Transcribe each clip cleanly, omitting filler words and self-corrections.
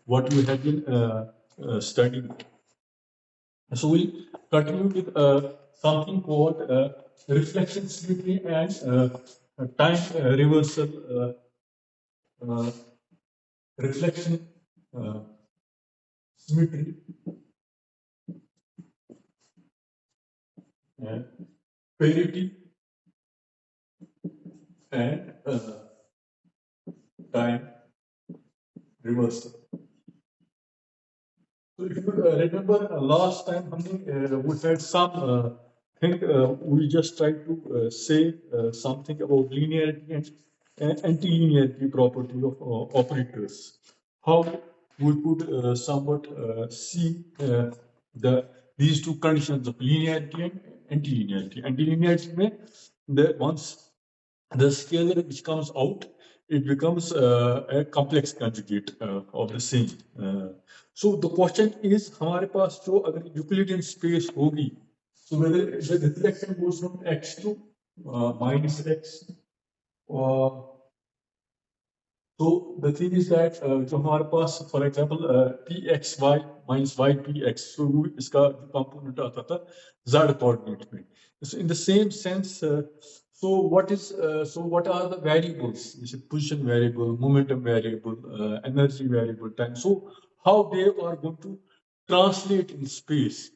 what we have been studying. So we'll continue with something called reflection symmetry and time reversal reflection symmetry and parity and time reversal. So if you remember last time we had some think we just tried to say something about linearity and anti-linearity property of operators. How we could somewhat see these two conditions of linearity and anti-linearity. Anti-linearity means that once the scalar which comes out, it becomes a complex conjugate of the same. So the question is, हमारे पास जो अगर Euclidean space होगी, so whether the reflection goes from x to minus x, so the thing is that जो हमारे पास, for example, pxy minus ypx, so इसका component आता था z coordinate में. So in the same sense, so what are the variables? Is it position variable, momentum variable, energy variable, time? So how they are going to translate in space?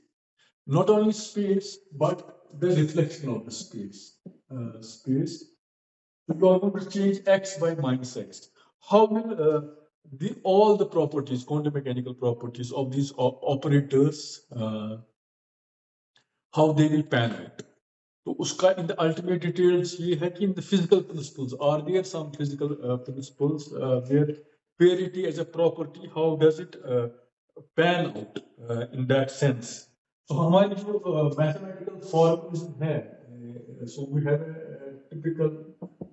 Not only space, but the reflection of the space. Space. So you are going to change x by minus x. How will all the properties, quantum mechanical properties of these operators, how they will pan out? So uska in the ultimate details ये है कि in the physical principles, are there some physical principles where parity as a property, how does it pan out in that sense? So हमारी जो mathematical formalism है, so we have a typical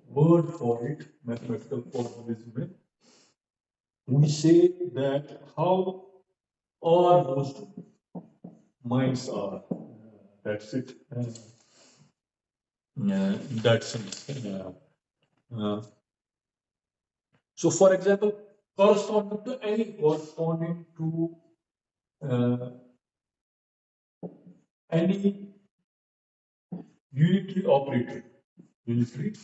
word for it, mathematical formalism. We say that how R goes to minus R. That's it. In that sense. So, for example, corresponding to any unitary operator. Unitary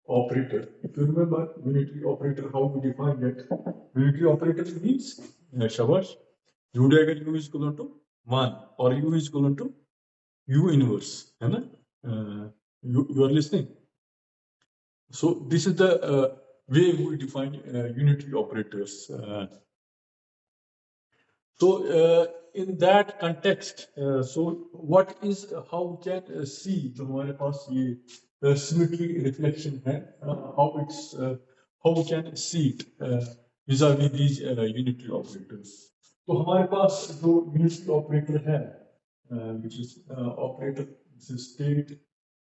operator. If you remember unitary operator, how we define that? Unitary operator means Shabash, u diagonal u is equal to 1 or u is equal to u inverse. You are listening. So this is the way we define unitary operators. In that context, so what is how we can see जो हमारे पास ये symmetry reflection है, how we can see it vis-a-vis these unitary operators. तो हमारे पास जो unitary operator है, which is operator, this is state.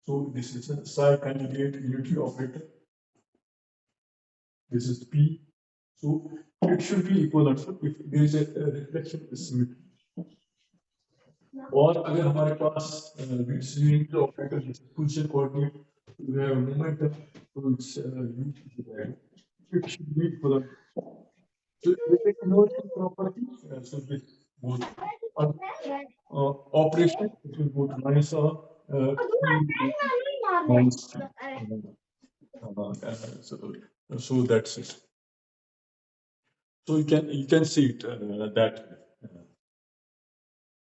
So this is a psi conjugate unitary operator. This is P. So it should be equivalent if there is a reflection symmetry. और अगर हमारे पास unitary operator position coordinate, we have momentum, so it's it should be equivalent. So the conversion property, so this goes operation, it will go to minus R. So that's it. So you can see it that way.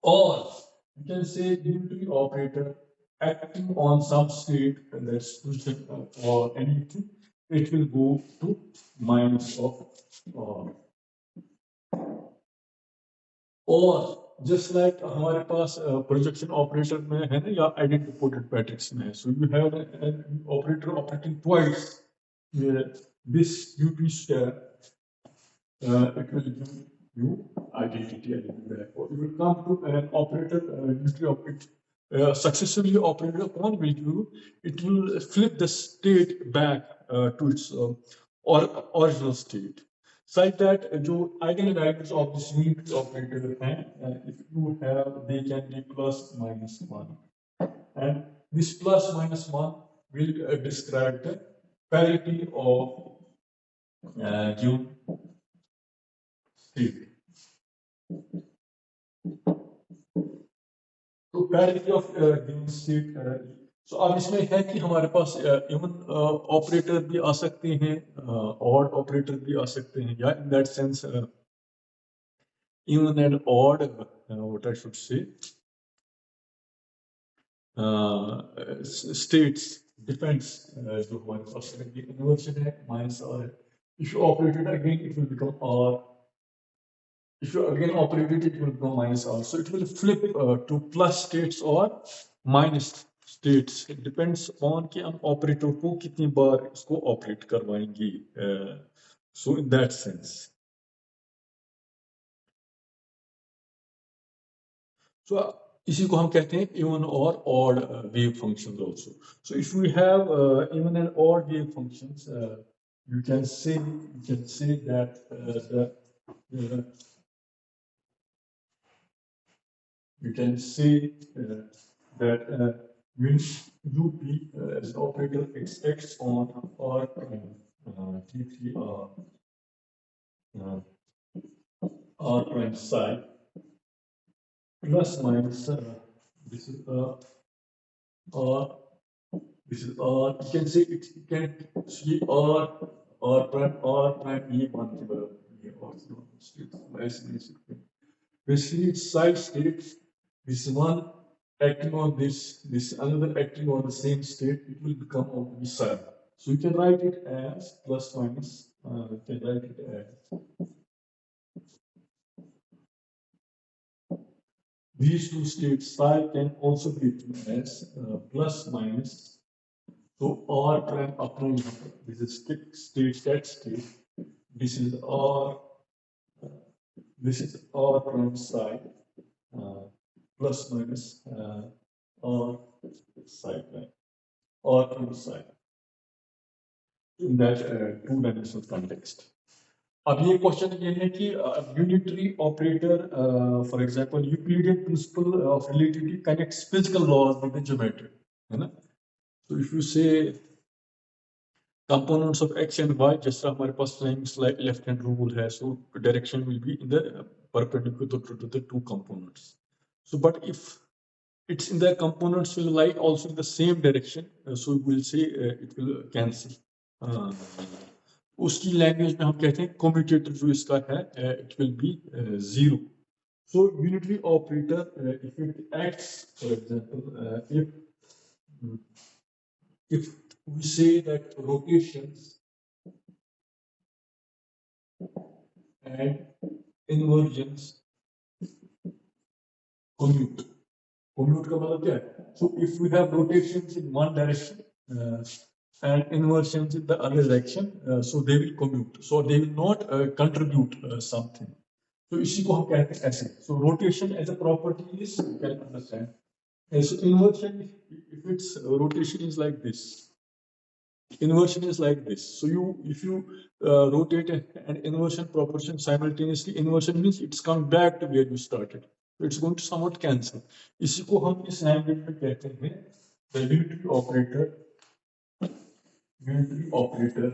Or you can say unitary operator acting on some state, that's position or anything, it will go to minus of R. और just like हमारे पास projection operator में है ना या idempotent matrix में है, so you have an operator operating twice. This UP square it will give you identity element back. Or you will come to an operator unitary operator successively operated upon will you, it will flip the state back to its original state. Such that जो eigenvalues of this unitary operator हैं, if you have, they can be plus minus 1. And this plus minus 1 will describe the parity of state. तो parity of given state so अब इसमें है कि हमारे पास even operator भी आ सकते हैं odd operator भी आ सकते हैं या in that sense even and odd what I should say states depends जो हमारे पास inversion है minus r है if you operate it again it will become r. If you again operate it, it will become minus r. So it will flip to plus states or minus states. It depends on कि हम operator को कितनी बार इसको operate करवाएंगे. So in that sense. So इसी को हम कहते हैं even or odd wave functions also. So if we have even and odd wave functions, you can say that you can say that when UP as operator x on R prime T3 R prime psi plus minus this is R this is R. You can say it can see R prime E one basically it's side states. This one acting on this another acting on the same state, it will become on the side. So you can write it as plus minus, you can write it as these two states psi can also be written as plus minus. So R prime upon this is state that state. This is R prime psi plus minus R psi prime or prime psi in that two-dimensional context. अब ये question ये है कि unitary operator, for example, Euclidean principle of relativity connects physical laws with the geometry, है ना? So if you say components of x and y, just हमारे पास left hand rule है, so direction will be in the perpendicular to the two components. So but if it's in the components will lie also in the same direction, so we will say it will cancel. उसकी language में हम कहते हैं commutator जो इसका है it will be 0. So unitary operator if it acts, for example, if we say that rotations and inversions commute. Commute का मतलब क्या है? So if we have rotations in one direction and inversions in the other direction, so they will commute. So they will not contribute something. So इसी को हम कहते हैं ऐसे. So rotation as a property is, you can understand. And so inversion, if its rotation is like this, inversion is like this. So if you rotate an inversion proportion simultaneously, inversion means it's come back to where you started. So it's going to somewhat cancel. इसी को हम इस language में कहते हैं the unitary operator. Unitary operator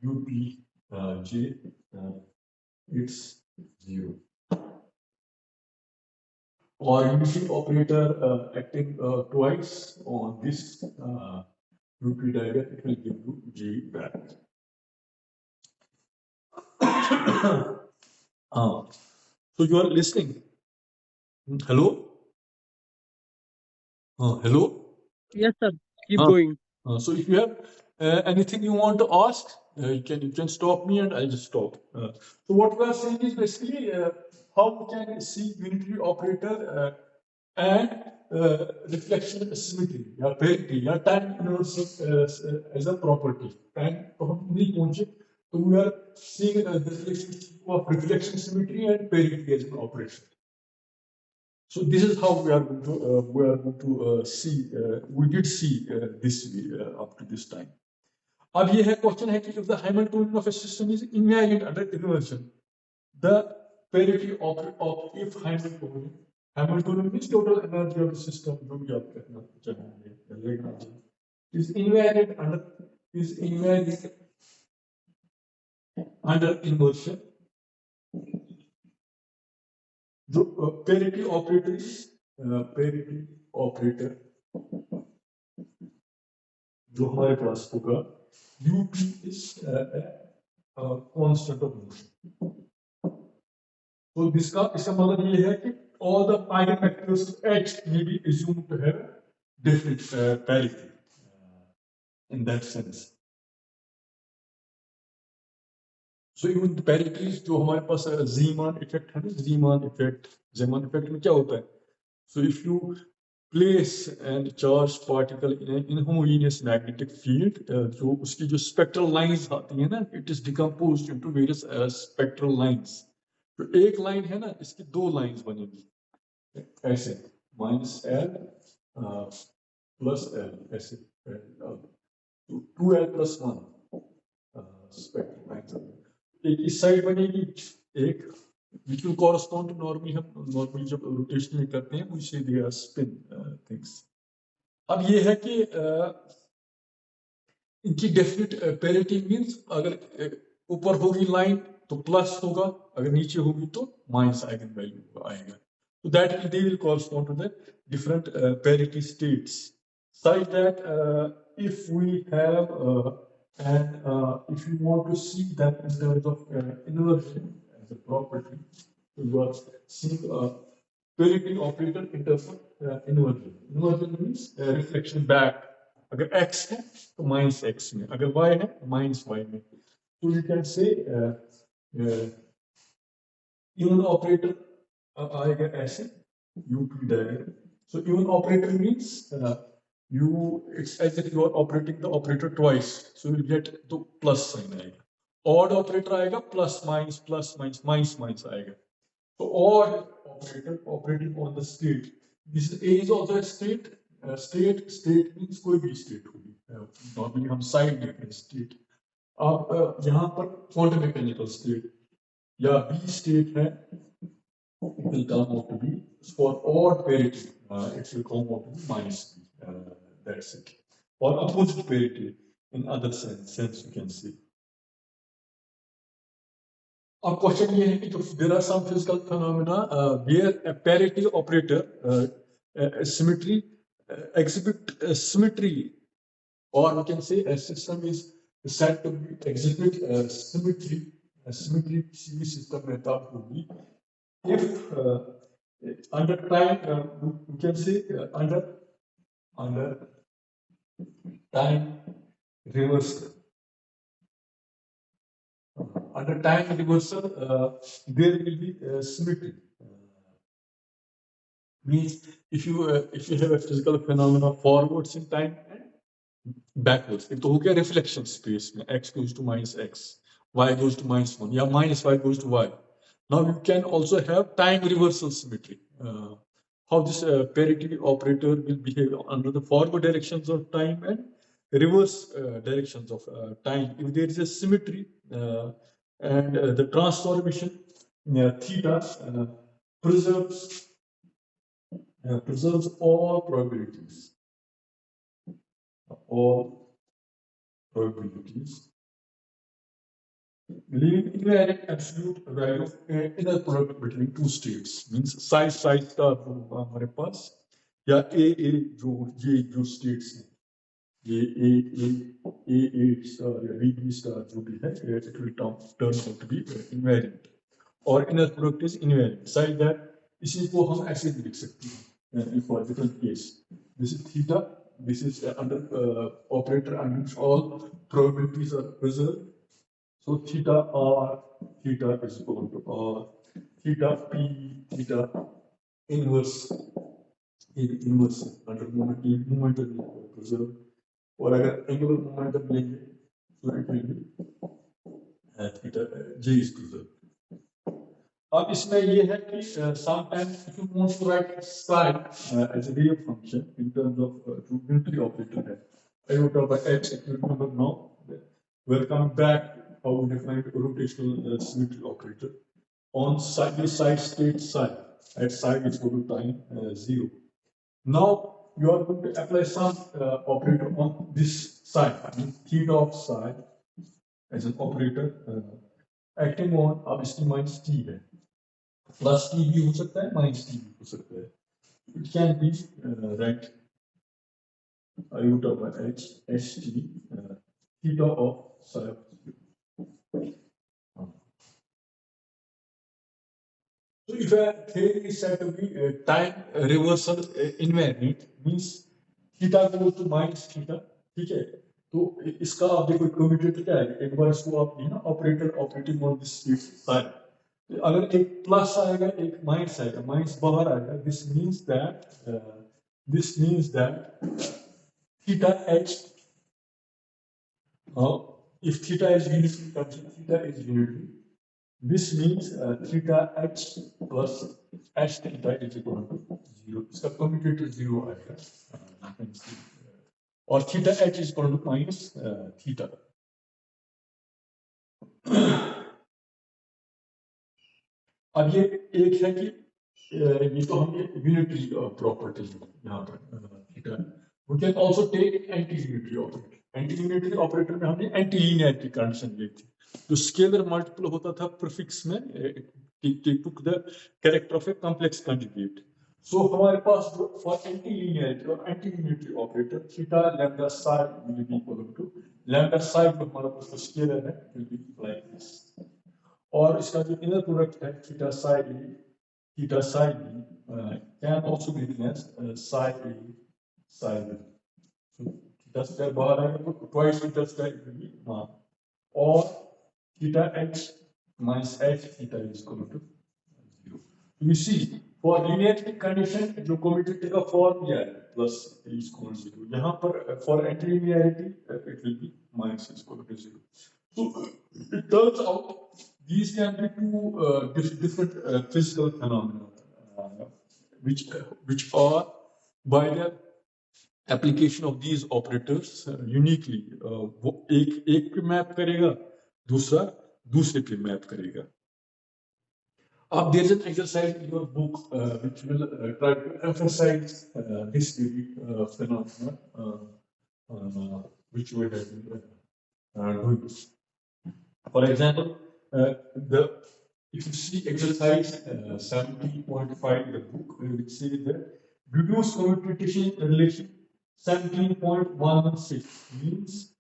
UPJ it's 0. Or unitary operator acting twice on this UP diagram, it will give you G back. So you are listening? Hello? Hello? Yes, sir. Keep going. So if you have anything you want to ask, you can stop me and I'll just stop. So what we are saying is basically how we can see unitary operator and reflection symmetry या parity या time inverse as a property. Time तो हम नहीं पहुंचे, तो we are seeing the relationship of reflection symmetry and parity as an operation. So this is how we are going to see. We did see this up to this time. अब ये है question है कि if the Hamiltonian of a system is invariant under inversion, the parity of if Hamiltonian Hamiltonian means total energy of the system जो भी आप कहना चाहेंगे is invariant under inversion. जो parity operator जो हमारे पास होगा ut is a constant of motion. तो इसका मतलब ये है कि all the eigenvectors H may be assumed to have definite parity in that sense. So even the parities जो हमारे पास Zeeman effect है ना, Zeeman effect में क्या होता है? So if you place a charged particle in an inhomogeneous magnetic field, जो उसकी जो spectral lines आती है ना, it is decomposed into various spectral lines. तो एक line है ना, इसकी दो lines बनेगी ऐसे -L plus L ऐसे 2L plus 1 spectral lines एक इस साइड बनेगी एक which will correspond to normally जब rotation में करते हैं we say they are spin things. अब ये है कि इनकी definite parity means अगर ऊपर होगी line तो प्लस होगा अगर नीचे होगी तो माइनस आइगन वैल्यू आएगा. So that they will correspond to the different parity states such that if we have and if you want to see that in terms of inversion as a property, you are seeing a parity operator in terms of inversion. Inversion means reflection back. अगर x है तो minus x में, अगर y है तो minus y में. So you can say even operator आएगा ऐसे UP diagram. So even operator means it's as if you are operating the operator twice. So you get the plus sign आएगा. Odd operator आएगा plus minus आएगा. So odd operator operating on the state. This A is also a state. State means कोई भी state होगी. Normally हम side लेते हैं state. अब यहाँ पर quantum mechanical state या B state है. It will come out to be for odd parity. It will come out to be minus B. That's it. Or opposite parity in other sense you can see. Our question here is there are some physical phenomena where a parity operator symmetry exhibit symmetry, or we can say a system is said to exhibit symmetry. Symmetry CV system method would be if under time we can say under time reversal. Under time reversal, there will be symmetry. Means if you have a physical phenomena forwards in time and backwards, it will get reflection space. X goes to minus x, y goes to minus 1, yeah, minus y goes to y. Now you can also have time reversal symmetry. How this parity operator will behave under the forward directions of time and reverse directions of time. If there is a symmetry and the transformation theta preserves all probabilities. Leaving invariant absolute value of inner product between two states means size का हमारे पास या a जो states हैं ये a star या b star जो भी है it will turn out to be invariant or inner product is invariant such that इसी को हम ऐसे भी लिख सकते हैं for different case. This is theta. This is under operator under which all probabilities are preserved. So theta R, theta is equal to R, theta P, theta inverse under momentum preserved. और अगर angular momentum लेंगे तो it will be theta J is preserved. अब इसमें ये है कि sometimes if you want to write psi as a wave function in terms of unitary operator है iota by h, if you remember now, we're coming back how we define rotational symmetry operator on side state psi. at psi is equal to time 0. Now you are going to apply some operator on this side, theta of psi as an operator acting on, अब इसकी minus t है, plus t भी हो सकता है, minus t भी हो सकता है. It can be right iota by h ht theta of psi of 0. So if a theory is said to be time reversal invariant, means theta goes to minus theta, ठीक है? तो इसका आप देखो कम्यूटेटर क्या है? एक बार इसको आप ये ना operator operating on this side, अगर एक प्लस आएगा एक माइनस आएगा, माइनस बाहर आएगा, this means that theta h, if theta is unitary, theta is unitary. This means theta h plus h theta is equal to 0. इसका commutator 0 आएगा. और theta h is equal to minus theta. अब ये एक है कि ये तो हम unitary property यहाँ पर theta. We can also take anti-unitary operator. Anti-unitary operator में हमने anti-linearity condition ली थी. तो scalar multiple होता था prefix में, took the character of a complex conjugate. So हमारे पास for anti-linearity or anti-unitary operator theta lambda psi will be equal to lambda psi जो हमारे पास scalar है will be like this. और इसका जो inner product है theta psi can also be written as psi a psi b. So theta square बाहर आएगा तो twice theta square will be 1. और theta h minus h theta is equal to 0. You see, for linearity condition, जो commutator का form दिया है plus is equal to 0. यहाँ पर for antilinearity, it will be minus is equal to 0. So it turns out these can be two different physical phenomena, which are by the application of these operators uniquely. वो एक पे map करेगा, दूसरा दूसरे पे map करेगा. There is an exercise in your book which will try to emphasize this phenomenon which we have been doing. For example, if you see exercise 17.5 in the book, which says that reduce commutation relation 17.16 means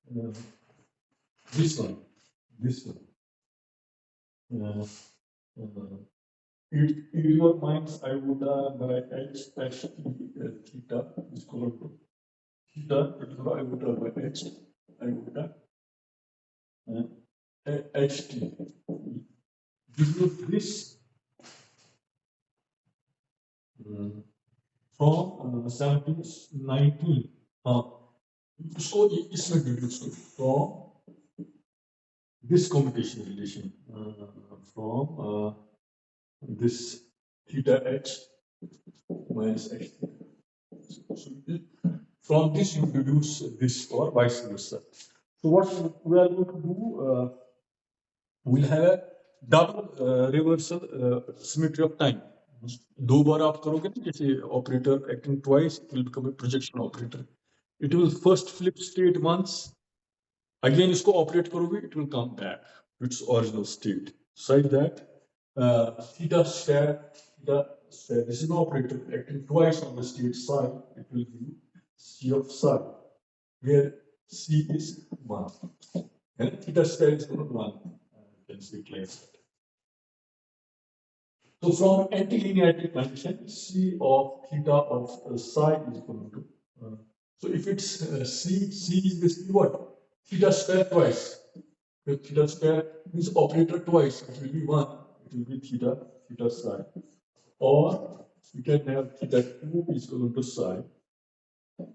this one. Your minus iota by h theta is equal to theta iota by h iota ht. This is this from 1719. उसको इसमें deduce करो from this commutation relation from this theta h minus h. So from this you deduce this or vice versa. So what we are going to do, we'll have a double reversal symmetry of time. दो बार आप करोगे ना, जैसे operator acting twice, it will become a projection operator. It will first flip state once, again इसको operate करोगे, it will come back to its original state. Such that theta square, this is an operator acting twice on the state psi, it will give C of psi, where C is 1. And theta square is equal to 1. You can see it like that. So from antilinearity condition, C of theta of psi is equal to, so if it's C is basically what? Theta square twice. If theta square means operator twice, it will be 1, it will be theta psi. Or you can have theta 2 is equal to psi,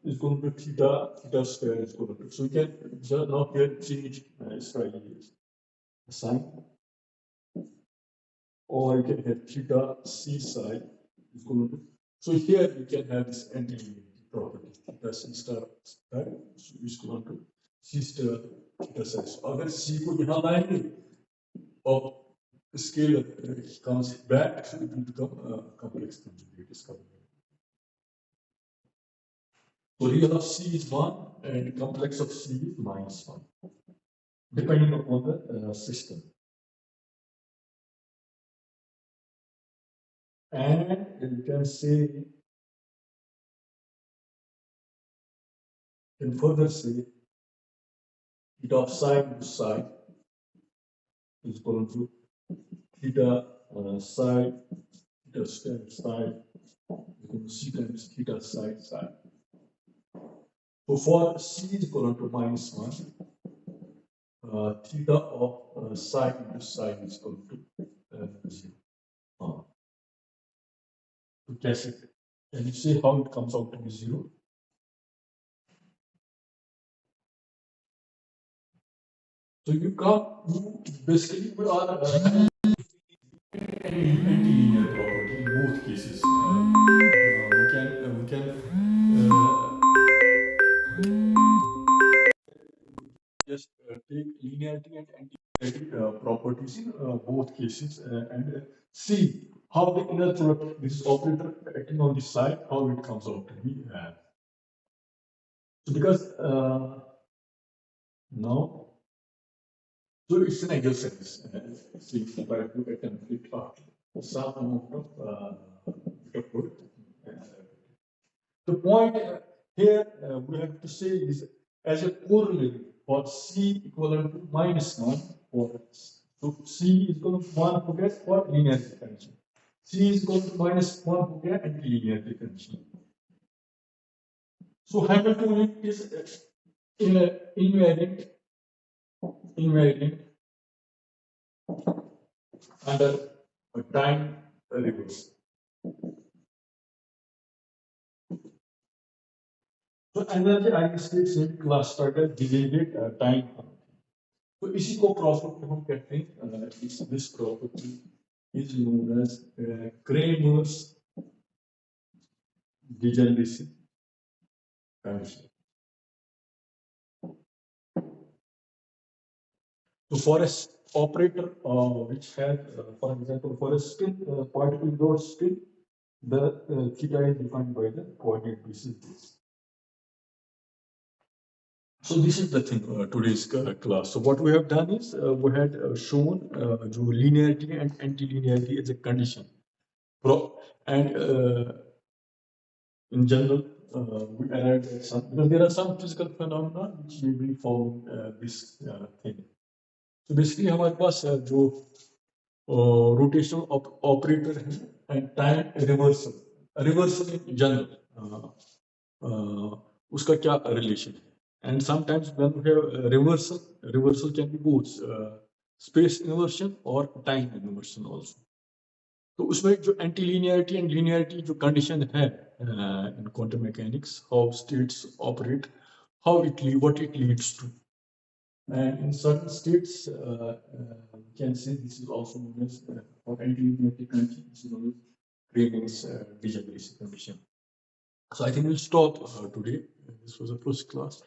is equal to theta square is equal to. So you can just now here change sign. Or you can have theta c psi is equal to. So here you can have this antilinearity property, theta c star, right? So is equal to c star theta psi. So अगर c को यहाँ लाएंगे और scalar comes back, so it will become complex conjugate is coming. So real of C is 1 and complex of C is -1, depending upon the system. And you can say, can further say, theta of sine to side is equal to theta side, theta side, equal to C times theta side side. So for C is equal to -1, theta of sine into sine is equal to 0. To test it, and you see how it comes out to be 0. So you can't, basically we are anti-linear property in both cases. We can just take linearity and anti-linearity properties in both cases and see how the inner product, this operator acting on this side, how it comes out to be. So because now, so it's an exercise. See, if I look at conflict of some amount of work. The point here we have to say is as a corollary for C equivalent to -1 for so C is equal to 1 to get for linear differential. C is equal to -1 to get anti-linear differential. So Hamiltonian is invariant under a time reverse. तो energy isolate से class starter dilated time. तो इसी को property हम कहते हैं, this property is known as Kramers degeneracy condition. So for a operator which has, for example, for a spin particle dot spin, the theta is defined by the coordinate basis. So this is the thing today's class. So what we have done is we had shown linearity and anti-linearity as a condition. And in general, we arrived at some, because there are some physical phenomena which may be found this thing. So basically हमारे पास जो rotational operator and time reversal in general, उसका क्या relation है? And sometimes when we have reversal can be both space inversion or time inversion also. तो उसमें जो anti-linearity and linearity जो condition है in quantum mechanics, how states operate, what it leads to. And in certain states, we can say this is also known as for anti-linearity condition, this is known as Rayleigh's degeneration condition. So I think we'll stop today. This was the first class.